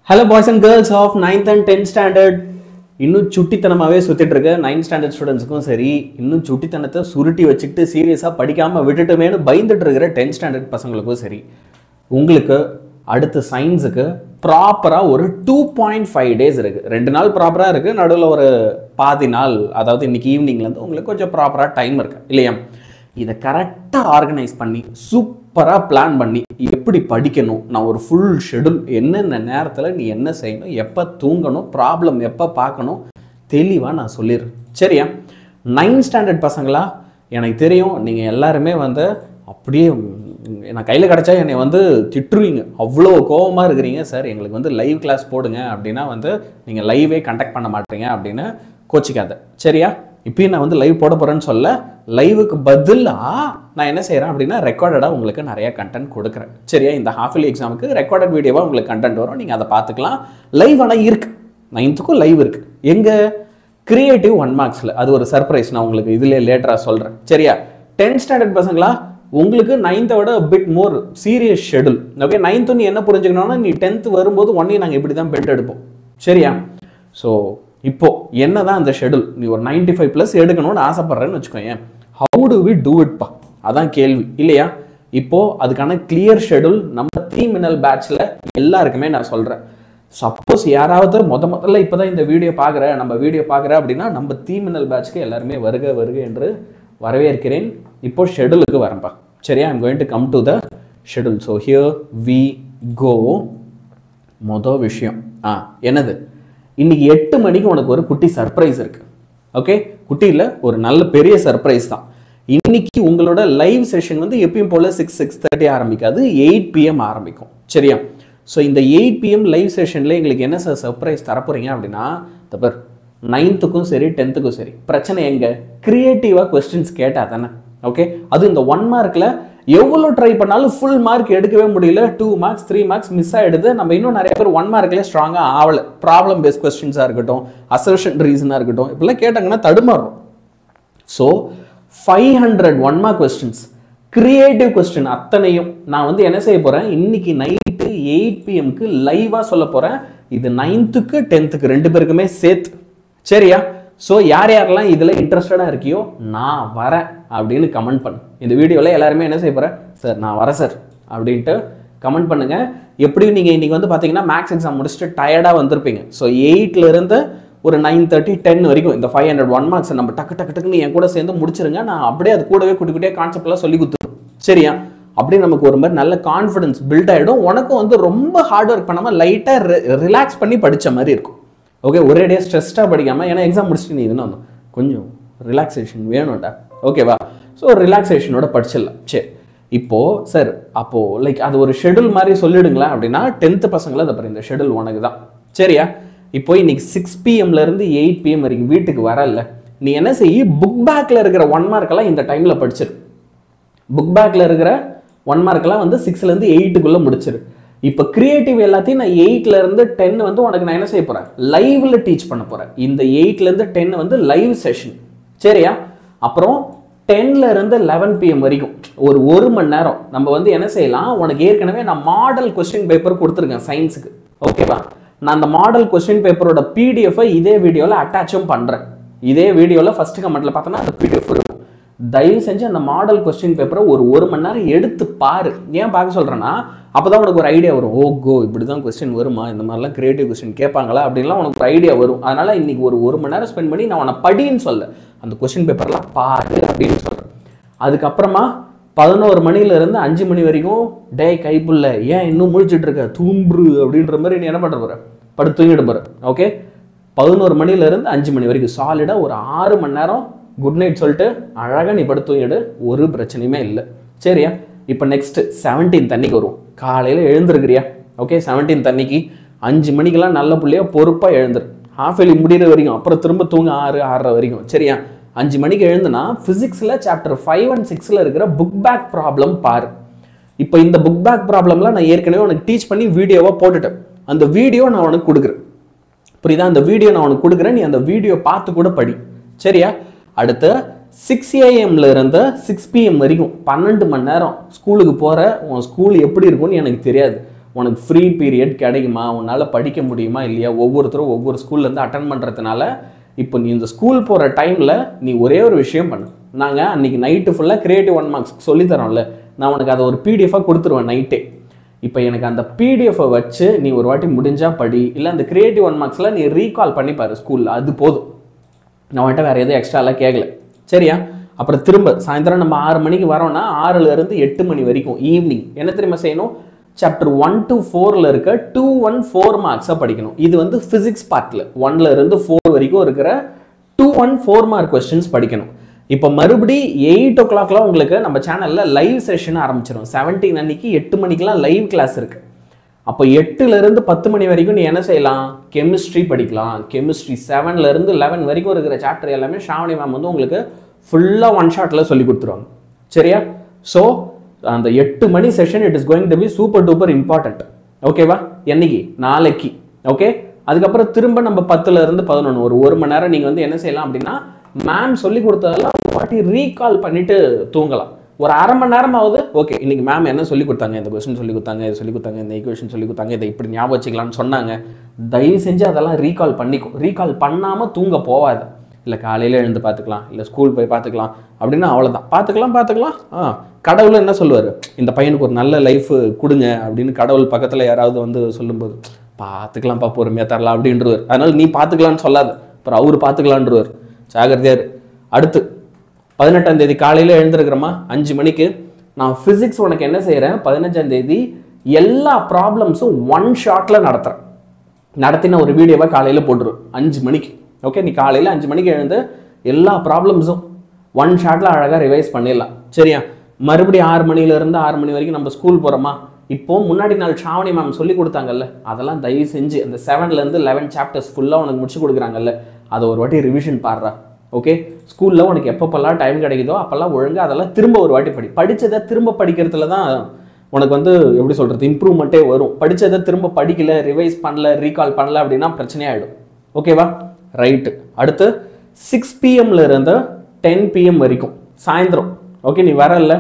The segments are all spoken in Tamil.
Hello boys and girls of 9th and 10th standard. இன்னும் சுட்டித்தனமாவே சுத்திட்டு இருக்க 9th standard ஸ்டூடண்ட்ஸ்க்கும் சரி, இன்னும் சுட்டித்தனத்தை சுருட்டி வச்சுக்கிட்டு சீரியஸா படிக்காம விட்டுட்டுமேனு பயந்துட்டு இருக்கிற 10th standard பசங்களுக்கும் சரி, உங்களுக்கு அடுத்த சயின்ஸுக்கு ப்ராப்பரா ஒரு 2.5 days இருக்கு. 2 நாள் ப்ராப்பரா இருக்கு, நடுவில் ஒரு பாதி நாள், அதாவது இன்னைக்கு ஈவினிங்ல இருந்து உங்களுக்கு கொஞ்சம் ப்ராப்பரா டைம் இருக்கு இல்லையா? இதை கரெக்டாக ஆர்கனைஸ் பண்ணி சூப்பராக பிளான் பண்ணி எப்படி படிக்கணும், நான் ஒரு ஃபுல் ஷெடியூல், என்னென்ன நேரத்தில் நீ என்ன செய்யணும், எப்போ தூங்கணும், ப்ராப்ளம் எப்போ பார்க்கணும், தெளிவாக நான் சொல்லிடுறேன். சரியா? 9th ஸ்டாண்டர்ட் பசங்களா, எனக்கு தெரியும் நீங்கள் எல்லாருமே வந்து அப்படியே நான் கையில் கிடச்சா என்னை வந்து திட்டுருவீங்க, அவ்வளோ கோபமாக இருக்கிறீங்க. சார் எங்களுக்கு வந்து லைவ் கிளாஸ் போடுங்க அப்படின்னா வந்து நீங்கள் லைவே கண்டக்ட் பண்ண மாட்டீங்க அப்படின்னு கோச்சிக்காத. சரியா? இப்பயும் நான் வந்து லைவ் போட போகிறேன்னு சொல்ல, லைவுக்கு பதிலாக நான் என்ன செய்கிறேன் அப்படின்னா ரெக்கார்டடாக உங்களுக்கு நிறைய கண்டென்ட் கொடுக்குறேன். சரியா? இந்த ஹாஃப் இயர்லி எக்ஸாமுக்கு ரெக்கார்டட் வீடியோவாக உங்களுக்கு கண்டென்ட் வரும், நீங்கள் அதை பார்த்துக்கலாம். லைவ் ஆனால் இருக்குது, 9th லைவ் இருக்குது. எங்கே? Creative 1 marks. அது ஒரு சர்ப்ரைஸ், நான் உங்களுக்கு இதிலே லேட்டராக சொல்கிறேன். சரியா? 10th ஸ்டாண்டர்ட் பசங்களா, உங்களுக்கு 9th விட bit more serious schedule. Okay, 9th நீ என்ன புரிஞ்சுக்கணும்னா, நீ 10th வரும்போது ஒன்றையும் நாங்கள் இப்படி தான் பெட் எடுப்போம். சரியா? ஸோ இப்போ என்னதான் அந்த ஷெடியூல், நீ ஒரு 95+ எடுக்கணும்னு ஆசைப்படுறேன்னு வச்சுக்கோங்க, how do we do it பா, அதான் கேள்வி இல்லையா? இப்போ அதுக்கான கிளியர் ஷெடியூல் நம்ம தீமினல் பேட்ச்ல எல்லாருக்குமே நான் சொல்றேன். சப்போஸ் யாராவது முதல்ல இப்போதான் இந்த வீடியோ பார்க்குற, நம்ம வீடியோ பார்க்குற அப்படின்னா, நம்ம தீமினல் பேட்ச்க்கு எல்லாருமே வருக வருக என்று வரவேற்கிறேன். இப்போ ஷெடியூலுக்கு வரேன்ப்பா. சரியா? I'm going to come to the schedule. So here we go. மொதல் விஷயம் என்னது, இன்னைக்கு 8 மணிக்கு உனக்கு ஒரு குட்டி சர்ப்ரைஸ் இருக்கு. ஓகே, குட்டி இல்லை, ஒரு நல்ல பெரிய சர்ப்ரைஸ் தான். இன்னைக்கு உங்களோட லைவ் செஷன் வந்து எப்பயும் போல 6:30 ஆரம்பிக்காது, 8 PM ஆரம்பிக்கும். சரியா? ஸோ இந்த 8 PM லைவ் செஷன்ல எங்களுக்கு என்ன சார் சர்ப்ரைஸ் தரப்போறீங்க அப்படின்னா, தப்பர் 9th சரி 10th சரி, பிரச்சனை எங்க? கிரியேட்டிவா கொஸ்டின்ஸ் கேட்டா தானே. ஓகே, அது இந்த 1 markல எவ்வளோ ட்ரை பண்ணாலும் ஃபுல் மார்க் எடுக்கவே முடியல, 2 marks 3 marks மிஸ் ஆகிடுது. நம்ம இன்னும் நிறைய பேர் 1 markலேயே ஸ்ட்ராங்காக ஆகலை. ப்ராப்ளம் பேஸ் கொஸ்டின்ஸாக இருக்கட்டும், அசர்ஷன் ரீசனாக இருக்கட்டும், இப்படிலாம் கேட்டாங்கன்னா தடுமாறும். So 500 1 mark questions, creative question அத்தனையும் நான் வந்து என்ன செய்ய போகிறேன், இன்னைக்கு நைட்டு 8 PMக்கு லைவாக சொல்ல போகிறேன். இது 9th 10th 2 பேருக்குமே சேர்த்து. சரியா? ஸோ யார் யாரெல்லாம் இதில் இன்ட்ரெஸ்டடாக இருக்கியோ, நான் வரேன் அப்படின்னு கமெண்ட் பண்ணு. இந்த வீடியோவில் எல்லாருமே என்ன செய்ய போகிறேன், சார் நான் வரேன் சார் அப்படின்ட்டு கமெண்ட் பண்ணுங்க. எப்படியும் நீங்கள் இன்றைக்கி வந்து பார்த்தீங்கன்னா மேக்ஸ் எக்ஸாம் முடிச்சுட்டு டயர்டாக வந்திருப்பீங்க. ஸோ 8th இருந்து ஒரு 9:30 10 வரைக்கும் இந்த 500 1 marks நம்ம டக்குன்னு என் கூட சேர்ந்து முடிச்சிருங்க. நான் அப்படியே அது கூடவே குட்டி குட்டியாக கான்செப்ட்லாம் சொல்லி கொடுத்துருவேன். சரியா? அப்படியே நமக்கு ஒரு மாதிரி நல்ல கான்ஃபிடன்ஸ் பில்ட் ஆகிடும். உனக்கும் வந்து ரொம்ப ஹார்ட் ஒர்க் பண்ணாமல் லைட்டாக ரிலாக்ஸ் பண்ணி படித்த மாதிரி இருக்கும். ஓகே, ஒரே டே ஸ்ட்ரெஸ்டாக படிக்காமல், ஏன்னா எக்ஸாம் முடிச்சுட்டு நீ இதுன்னு கொஞ்சம் ரிலாக்ஸேஷன் வேணும்டா. ஓகேவா? ஸோ ரிலாக்ஸேஷனோட படிச்சிடலாம். சரி, இப்போது சார் அப்போது லைக் அது ஒரு ஷெடியூல் மாதிரி சொல்லிடுங்களேன் அப்படின்னா, 10th பசங்களை அதை இந்த ஷெடியூல் உனக்கு தான். சரியா? இப்போ இன்னைக்கு 6 PMலேருந்து 8 PM வரைக்கும் வீட்டுக்கு வரல, நீ என்ன செய்ய, புக் பேக்கில் இருக்கிற 1 markலாம் இந்த டைமில் படிச்சிரு. புக் பேக்கில் இருக்கிற 1 markலாம் வந்து 6லேருந்து 8க்குள்ளே முடிச்சிரு. இப்போ கிரியேட்டிவ் எல்லாத்தையும் நான் 8லேருந்து 10 வந்து உனக்கு நான் என்ன செய்ய போகிறேன், லைவ்ல டீச் பண்ண போகிறேன். இந்த 8லேருந்து 10 வந்து லைவ் செஷன். சரியா? அப்புறம் 10லேருந்து 11 PM வரைக்கும் ஒரு 1 மணி நேரம் நம்ம வந்து என்ன செய்யலாம், உனக்கு ஏற்கனவே நான் மாடல் கொஸ்டின் பேப்பர் கொடுத்துருக்கேன் சயின்ஸுக்கு. ஓகேவா? நான் அந்த மாடல் கொஸ்டின் பேப்பரோட PDF-ஐ இதே வீடியோவில் அட்டாச்சும் பண்ணுறேன். இதே வீடியோவில் ஃபர்ஸ்ட் கமெண்ட்ல பார்த்தோன்னா அந்த PDF இருக்கும். தயவு செஞ்சு அந்த மாடல் கொஸ்டின் பேப்பரை ஒரு 1 மணி நேரம் எடுத்து பாரு. ஏன் பார்க்க சொல்கிறேன்னா, அப்போ தான் உனக்கு ஒரு ஐடியா வரும். ஓகோ, இப்படி தான் கொஸ்டின் வருமா, இந்த மாதிரிலாம் கிரியேட்டிவ் கொஸ்டின் கேட்பாங்களா அப்படின்லாம் உனக்கு ஒரு ஐடியா வரும். அதனால் இன்னைக்கு ஒரு 1 மணி நேரம் ஸ்பெண்ட் பண்ணி நான் உன்னை படின்னு சொல்ல, அந்த கொஸ்டின் பேப்பர்லாம் பாரு அப்படின்னு சொல்கிறேன். அதுக்கப்புறமா 11 மணிலேருந்து 5 மணி வரைக்கும் டே கைப்புள்ள ஏன் இன்னும் முழிச்சிட்டு இருக்க, தூம்பு அப்படின்ற மாதிரி நீ என்ன பண்ணுற போகிற, படுத்து தூங்கிட்டு போகிற. ஓகே, 11 மணிலேருந்து 5 மணி வரைக்கும் சாலிடாக ஒரு 6 மணி நேரம் குட் நைட் சொல்லிட்டு அழகாக நீ படுத்து தூங்கிடு, ஒரு பிரச்சனையுமே இல்லை. சரியா? இப்போ நெக்ஸ்ட் 17th அன்னைக்கு வருவோம். காலையில் எழுந்திருக்கிறியா? ஓகே, 17th அன்னைக்கு 5 மணிக்கெல்லாம் நல்ல பிள்ளையா பொறுப்பாக எழுந்துரு, ஹாஃப் இயர்லி முடிகிற வரைக்கும், அப்புறம் திரும்ப தூங்க 6:30 வரைக்கும். சரியா? 5 மணிக்கு எழுந்துனா ஃபிசிக்ஸில் சாப்டர் 5 and 6 இருக்கிற புக் பேக் ப்ராப்ளம் பாரு. இப்போ இந்த புக் பேக் ப்ராப்ளம்லாம் நான் ஏற்கனவே உனக்கு டீச் பண்ணி வீடியோவாக போட்டுட்டேன். அந்த வீடியோ நான் உனக்கு கொடுக்குறேன். புரியுதா? அந்த வீடியோ நான் உனக்கு கொடுக்குறேன், நீ அந்த வீடியோ பார்த்து கூட படி. சரியா? அடுத்து 6 AM 6 PM வரைக்கும் 12 மணி நேரம் ஸ்கூலுக்கு போகிற, உன் ஸ்கூல் எப்படி இருக்கும்னு எனக்கு தெரியாது. உனக்கு ஃப்ரீ பீரியட் கிடைக்குமா, உன்னால் படிக்க முடியுமா இல்லையா, ஒவ்வொருத்தரும் ஒவ்வொரு ஸ்கூல்லேருந்து அட்டன் பண்ணுறதுனால இப்போ நீ இந்த ஸ்கூல் போகிற டைமில் நீ ஒரே ஒரு விஷயம் பண்ணு. நாங்கள் அன்றைக்கி நைட்டு ஃபுல்லாக கிரியேட்டிவ் 1 மார்க்ஸ் சொல்லித்தரோம்ல, நான் உனக்கு அதை ஒரு பிடிஎஃபாக கொடுத்துருவேன் நைட்டே. இப்போ எனக்கு அந்த பிடிஎஃபை வச்சு நீ ஒரு வாட்டி முடிஞ்சால் படி, இல்லை அந்த கிரியேட்டிவ் 1 மார்க்ஸில் நீ ரீகால் பண்ணிப்பாரு ஸ்கூலில், அது போதும். நான் வந்துட்டு வேறு எதுவும் எக்ஸ்ட்ராலாம் கேட்கல, சரியா? அப்புறம் திரும்ப சாயந்தரம் நம்ம 6 மணிக்கு வரோம்னா 6லேருந்து 8 மணி வரைக்கும் ஈவினிங் என்ன தெரியுமா செய்யணும், சாப்டர் 1 to 4ல் இருக்க 214 மார்க்ஸாக படிக்கணும். இது வந்து ஃபிசிக்ஸ் பார்ட்டில் 1லேருந்து 4 வரைக்கும் இருக்கிற 214 மார்க் கொஸ்டின்ஸ் படிக்கணும். இப்போ மறுபடி 8 o'clock உங்களுக்கு நம்ம சேனலில் லைவ் செஷன் ஆரம்பிச்சிடும். 17 அன்னைக்கு 8 மணிக்கெலாம் லைவ் கிளாஸ் இருக்குது. அப்போ 8லேருந்து 10 மணி வரைக்கும் நீ என்ன செய்யலாம், கெமிஸ்ட்ரி படிக்கலாம். கெமிஸ்ட்ரி 7லேருந்து 11 வரைக்கும் இருக்கிற சாப்டர் எல்லாமே ஷாவணி மேம் வந்து உங்களுக்கு ஃபுல்லாக 1 ஷாட்டில் சொல்லி கொடுத்துருவாங்க, சரியா? ஸோ அந்த 8 மணி session it is going to be super duper important, ஓகேவா? என்னைக்கு, நாளைக்கு, ஓகே? அதுக்கப்புறம் திரும்ப நம்ம 10லேருந்து 11 ஒரு மணி நேரம் நீங்கள் வந்து என்ன செய்யலாம் அப்படின்னா, மேம் சொல்லி கொடுத்ததெல்லாம் வாட்டி ரீகால் பண்ணிட்டு தூங்கலாம். ஒரு அரை மணி நேரமாவது ஓகே இன்னைக்கு மேம் என்ன சொல்லி கொடுத்தாங்க, இந்த கொஸ்டின் சொல்லி கொடுத்தாங்க, இது சொல்லி கொடுத்தாங்க, இந்த ஈக்குவேஷன் சொல்லி கொடுத்தாங்க, இதை இப்படி ஞாபகம் வச்சுக்கலாம்னு சொன்னாங்க, தயவு செஞ்சு அதெல்லாம் ரீகால் பண்ணிக்கும். ரீகால் பண்ணாமல் தூங்க போவாது. இல்லை காலையில் எழுந்து பார்த்துக்கலாம், இல்லை ஸ்கூல் போய் பார்த்துக்கலாம் அப்படின்னா அவ்வளோதான். பார்த்துக்கலாம். கடவுள் என்ன சொல்லுவார், இந்த பையனுக்கு ஒரு நல்ல லைஃப் கொடுங்க அப்படின்னு கடவுள் பக்கத்தில் யாராவது வந்து சொல்லும்போது பார்த்துக்கலாம்ப்பா பொறுமையாக தரலாம் அப்படின்றவர். அதனால் நீ பார்த்துக்கலான்னு சொல்லாது, அப்புறம் அவர் பார்த்துக்கலான்றவர். ஜாகிரதையார். அடுத்து 18ஆம் தேதி காலையில் எழுந்திருக்கிறோமா 5 மணிக்கு நான் ஃபிசிக்ஸ் உனக்கு என்ன செய்கிறேன், 15ஆம் தேதி எல்லா ப்ராப்ளம்ஸும் 1 ஷாட்டில் நடத்தின ஒரு வீடியோவை காலையில் போட்டுரு 5 மணிக்கு. ஓகே, நீ காலையில் 5 மணிக்கு எழுந்து எல்லா ப்ராப்ளம்ஸும் 1 ஷாட்டில் அழகாக ரிவைஸ் பண்ணிடலாம், சரியா? மறுபடியும் 6 மணிலேருந்து 6 மணி வரைக்கும் நம்ம ஸ்கூல் போகிறோமா, இப்போது முன்னாடி நாள் ஷாவணி மேம் சொல்லி கொடுத்தாங்கல்ல, அதெல்லாம் தயவு செஞ்சு அந்த 7லேருந்து 11 சாப்டர்ஸ் ஃபுல்லாக உனக்கு முடிச்சு கொடுக்குறாங்கல்ல, அதை ஒரு வாட்டி ரிவிஷன் பாடுறா, ஓகே? ஸ்கூலில் உனக்கு எப்பப்பெல்லாம் டைம் கிடைக்குதோ அப்போல்லாம் ஒழுங்காக அதெல்லாம் திரும்ப ஒரு வாட்டி படித்ததை திரும்ப படிக்கிறதுல தான் உனக்கு வந்து எப்படி சொல்கிறது இம்ப்ரூவ்மெண்ட்டே வரும். படித்ததை திரும்ப படிக்கல, ரிவைஸ் பண்ணல, ரீகால் பண்ணல அப்படின்னா பிரச்சனையாயிடும், ஓகேவா? ரைட்டு. அடுத்து 6 PM to 10 PM வரைக்கும் சாயந்தரம், ஓகே? நீ வரல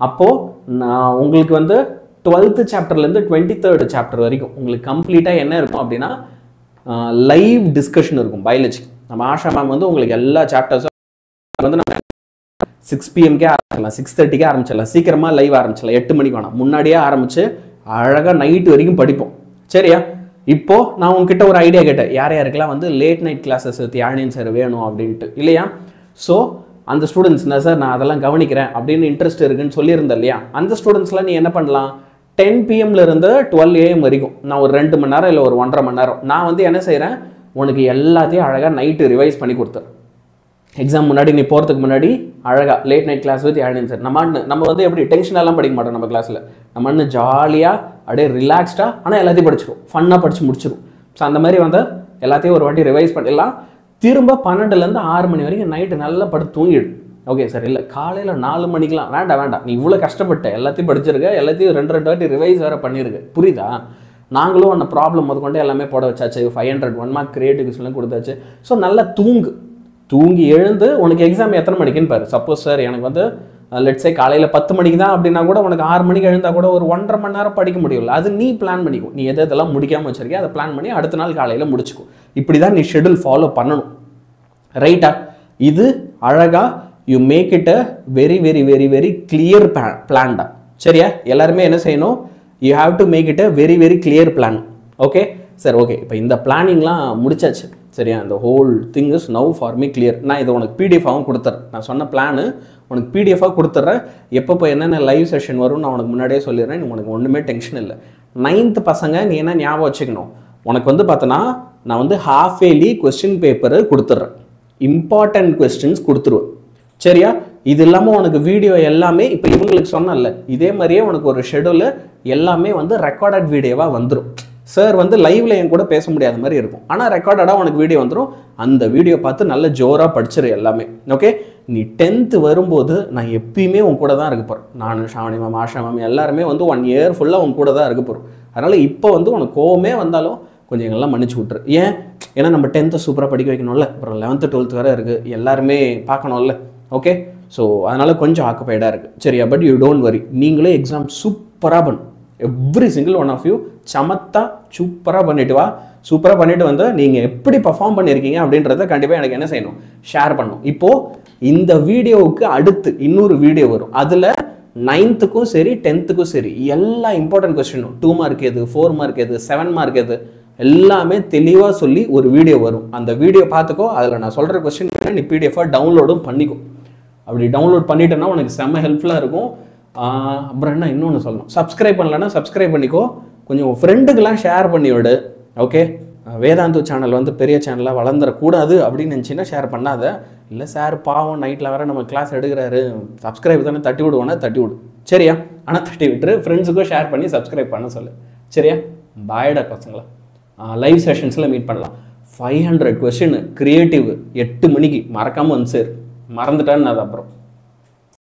அப்போது நான் உங்களுக்கு வந்து 12th சாப்டர்லேருந்து 23rd சாப்டர் வரைக்கும் உங்களுக்கு கம்ப்ளீட்டாக என்ன இருக்கும் அப்படின்னா லைவ் டிஸ்கஷன் இருக்கும். பயாலஜி நம்ம ஆஷா மேம் வந்து உங்களுக்கு எல்லா சாப்டர்ஸும் வந்து நம்ம 6 PM ஆரம்பிச்சிடலாம், 6:30 ஆரம்பிச்சிடலாம், சீக்கிரமாக லைவ் ஆரம்பிச்சிடலாம், 8 மணிக்கு வேணாம், முன்னாடியே ஆரம்பித்து அழகாக நைட்டு வரைக்கும் படிப்போம், சரியா? இப்போது நான் உங்ககிட்ட ஒரு ஐடியா கேட்டேன், யாருக்கெல்லாம் வந்து late night classes Yazhiniyan sir வேணும் அப்படின்ட்டு, இல்லையா? ஸோ அந்த ஸ்டூடெண்ட்ஸ் என்ன சார் நான் அதெல்லாம் கவனிக்கிறேன் அப்படின்னு இன்ட்ரெஸ்ட் இருக்குன்னு சொல்லியிருந்தேன் இல்லையா, அந்த ஸ்டூடெண்ட்ஸ்லாம் நீ என்ன பண்ணலாம், 10 PM to 12 AM வரைக்கும் நான் ஒரு 2 மணி நேரம் இல்லை ஒரு 1.5 மணி நேரம் நான் வந்து என்ன செய்கிறேன், உனக்கு எல்லாத்தையும் அழகாக நைட்டு ரிவைஸ் பண்ணி கொடுத்துறேன். எக்ஸாம் முன்னாடி நீ போகிறதுக்கு முன்னாடி அழகாக late night class with Yazhiniyan sir. நம்ம வந்து எப்படி டென்ஷனெல்லாம் படிக்க மாட்டோம் நம்ம கிளாஸில், நம்ம இன்னும் ஜாலியாக அப்படியே ரிலாக்ஸ்டாக ஆனால் எல்லாத்தையும் படிச்சிடும், ஃபன்னாக படித்து முடிச்சிடும். ஸோ அந்த மாதிரி வந்து எல்லாத்தையும் ஒரு வாட்டி ரிவைஸ் பண்ணிடலாம். திரும்ப 12லேருந்து 6 மணி வரைக்கும் நைட்டு நல்லா படுத்து தூங்கிடும். ஓகே சார், இல்லை காலையில் 4 மணிக்கெலாம் வேண்டாம், நீ இவ்வளோ கஷ்டப்பட்ட எல்லாத்தையும் படிச்சிருக்க, எல்லாத்தையும் 2 வாட்டி ரிவைஸ் வேறு பண்ணியிருக்கு, புரியுதா? நாங்களும் அந்த ப்ராப்ளம் முதற்கொண்டு எல்லாமே போட வச்சாச்சு, 500 1 மார்க் கிரியேட்டிவ்ஸ்லாம் கொடுத்தாச்சு. ஸோ நல்லா தூங்கி எழுந்து உனக்கு எக்ஸாம் எத்தனை மணிக்குன்னு பாரு. சப்போஸ் சார் எனக்கு வந்து லெட்ஸே காலையில் 10 மணிக்கு தான் அப்படின்னா கூட உனக்கு 6 மணிக்கு எழுந்தால் கூட ஒரு 1.5 மணி நேரம் படிக்க முடியல. அது நீ பிளான் பண்ணிக்கும், நீ எதெல்லாம் முடிக்காமல் வச்சிருக்கிய அதை பிளான் பண்ணி அடுத்த நாள் காலையில் முடிச்சுக்கும். இப்படி தான் நீ ஷெடியூல் ஃபாலோ பண்ணணும், ரைட்டா? இது அழகாக you make it a very very very very clear பிளான்டா, சரியா? எல்லாருமே என்ன செய்யணும், you have to make it a very very clear plan, okay sir? Okay, இப்போ இந்த பிளானிங்லாம் முடிச்சாச்சு, சரியா? இந்த whole thing is now for me clear. நான் இதை உனக்கு பிடிஎஃபாகவும் கொடுத்துட்றேன், நான் சொன்ன பிளானு உனக்கு பிடிஎஃபாக கொடுத்துட்றேன். எப்பப்போ என்னென்ன லைவ் செஷன் வரும் நான் உனக்கு முன்னாடியே சொல்லிடுறேன், உனக்கு ஒன்றுமே டென்ஷன் இல்லை. 9th பசங்க நீ என்ன ஞாபகம் வச்சுக்கணும், உனக்கு வந்து பார்த்தோன்னா நான் வந்து ஹாஃப் இயர்லி கொஸ்டின் பேப்பரு கொடுத்துட்றேன், இம்பார்ட்டன்ட் கொஸ்டின்ஸ் கொடுத்துருவேன், சரியா? இது இல்லாமல் உனக்கு வீடியோ எல்லாமே இப்போ இவங்களுக்கு சொன்னல இதே மாதிரியே உனக்கு ஒரு ஷெடியூலு எல்லாமே வந்து ரெக்கார்டட் வீடியோவாக வந்துடும். சார் வந்து லைவ்ல என் கூட பேச முடியாத மாதிரி இருக்கும், ஆனால் ரெக்கார்டடாக உனக்கு வீடியோ வந்துடும். அந்த வீடியோ பார்த்து நல்ல ஜோராக படிச்சிரு எல்லாமே, ஓகே? நீ 10th வரும்போது நான் எப்பயுமே உன் கூட தான் இருக்க போகிறேன். நான் ஷாவணி மேம், ஆஷா மேம் எல்லாருமே வந்து 1 year ஃபுல்லாக உன் கூட தான் இருக்க போகிறோம். அதனால் இப்போ வந்து உனக்கு கோவமே வந்தாலும் கொஞ்சம் எங்கெல்லாம் மன்னிச்சு விட்டுரு. ஏன்னா நம்ம 10th சூப்பராக படிக்க வைக்கணும்ல, அப்புறம் 11th 12th வேறு இருக்குது, எல்லாருமே பார்க்கணும்ல, ஓகே? ஸோ அதனால் கொஞ்சம் ஆக்குப்பைடாக இருக்குது, சரியா? பட் யூ டோன்ட் வரி, நீங்களே எக்ஸாம் சூப்பராக பண்ணு, every single one of you சமத்தா சூப்பராக பண்ணிட்டு வா. சூப்பராக பண்ணிட்டு வந்து நீங்கள் எப்படி பர்ஃபார்ம் பண்ணியிருக்கீங்க அப்படின்றத கண்டிப்பாக எனக்கு என்ன செய்யணும், ஷேர் பண்ணணும். இப்போது இந்த வீடியோவுக்கு அடுத்து இன்னொரு வீடியோ வரும். அதில் 9th சரி 10th சரி எல்லா இம்பார்ட்டன்ட் கொஸ்டினும் 2 மார்க் எது, 4 மார்க் எது, 7 மார்க் எது எல்லாமே தெளிவாக சொல்லி ஒரு வீடியோ வரும். அந்த வீடியோ பார்த்துக்கோ. அதில் நான் சொல்கிற கொஸ்டின் நீ பிடிஎஃபாக டவுன்லோடும் பண்ணிக்கோ. அப்படி டவுன்லோட் பண்ணிட்டேன்னா உனக்கு செம்ம ஹெல்ப்ஃபுல்லாக இருக்கும். அப்புறம் என்ன இன்னொன்று சொல்லணும், சப்ஸ்கிரைப் பண்ணலன்னா சப்ஸ்கிரைப் பண்ணிக்கோ. கொஞ்சம் ஃப்ரெண்டுக்கெல்லாம் ஷேர் பண்ணி விடு. ஓகே, வேதாந்து சேனல் வந்து பெரிய சேனலாக வளர்ந்துடக்கூடாது அப்படின்னு நினச்சின்னா ஷேர் பண்ணாத. இல்லை சார் பாவம் நைட்டில் வேறு நம்ம கிளாஸ் எடுக்கிறாரு, சப்ஸ்கிரைப் தானே தட்டி விடுவோன்னா தட்டி விடு. சரியா? ஆனால் தட்டி விட்டுரு, ஃப்ரெண்ட்ஸுக்கும் ஷேர் பண்ணி சப்ஸ்கிரைப் பண்ண சொல்லு. சரியா? பாய்டா பசங்களா. லைவ் செஷன்ஸில் மீட் பண்ணலாம். 500 கொஸ்டின் கிரியேட்டிவ் 8 மணிக்கு மறக்காமல் வந்து சேர். மறந்துட்டான்னு அது அப்புறம்